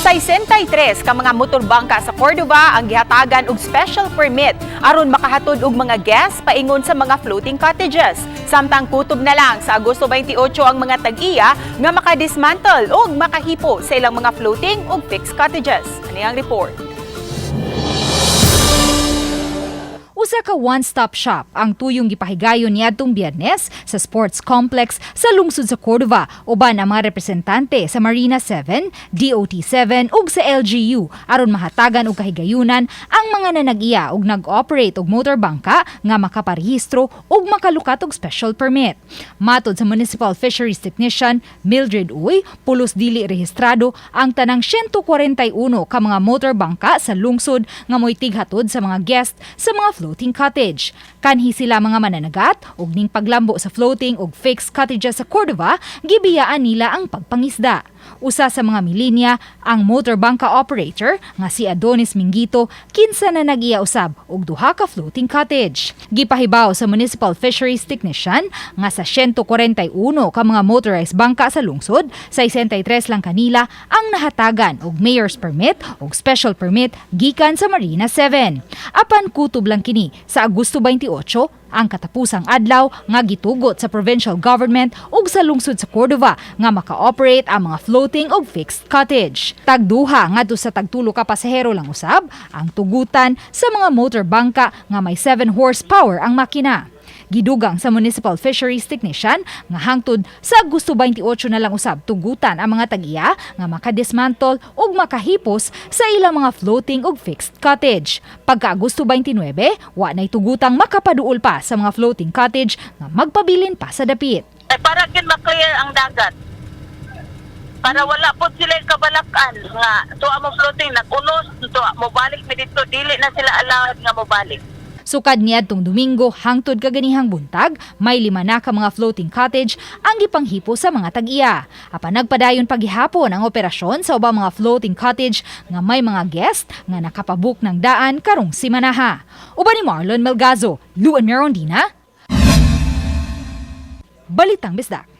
63 ka mga motorbangka sa Cordova ang gihatagan og special permit aron makahatod og mga guests paingon sa mga floating cottages. Samtang kutob na lang sa Agosto 28 ang mga tag-iya nga makadismantle og makahipo sa ilang mga floating ug fixed cottages. Ani ang report. Usa ka one-stop shop ang tuyong gipahigayon niadtong Biyernes sa sports complex sa lungsod sa Cordova uban ang mga representante sa Marina 7, DOT7 ug sa LGU aron mahatagan og kahigayunan ang mga nanag-iya ug nag-operate og motorbangka nga makaparehistro ug makalukat og special permit. Matod sa Municipal Fisheries Technician Mildred Uy, pulos dili rehistrado ang tanang 141 ka mga motorbangka sa lungsod nga mo'y tighatod sa mga guest sa mga floating cottage. Kanhi sila mga mananagat ug ning paglambo sa floating ug fixed cottages sa Cordova, gibiyaan nila ang pagpangisda. Usa sa mga milinya ang motorbangka operator nga si Adonis Mingito kinsa na nag-iya usab og duha ka floating cottage. Gipahibaw sa Municipal Fisheries Technician nga sa 141 ka mga motorized bangka sa lungsod, 63 lang kanila ang nahatagan og mayor's permit ug special permit gikan sa Marina 7. Apan kutob lang kini sa Agosto 28 ang katapusang adlaw nga gitugot sa provincial government ug sa lungsod sa Cordova nga maka-operate ang mga floating ug fixed cottage. Tagduha ngadto sa tagtulo ka pasahero lang usab ang tugutan sa mga motorbangka nga may 7 horsepower ang makina. Gidugang sa Municipal Fisheries Technician nga hangtod sa Agosto 28 na lang usab tugutan ang mga tag-iya nga makadismantle ug makahipos sa ilang mga floating ug fixed cottage. Pagka Agosto 29, wa nay tugutang makapaduol pa sa mga floating cottage nga magpabilin pa sa dapit. Ay para kin ma-clear ang dagat. Para wala po sila kabalakan nga tuwa mo floating nakunos, tuwa mo balik mi dito dili na sila allowed nga mo balik. Sukad niadtong Domingo hangtod kaganihang buntag, may 5 na ka mga floating cottage ang gipanghipo sa mga tag-iya. Apan nagpadayon paghihapon ang operasyon sa ubang mga floating cottage nga may mga guest nga nakapabook ng daan karong simanaha. Uban ni Marlon Melgazo, Luan Merondina, Balitang Bisdak.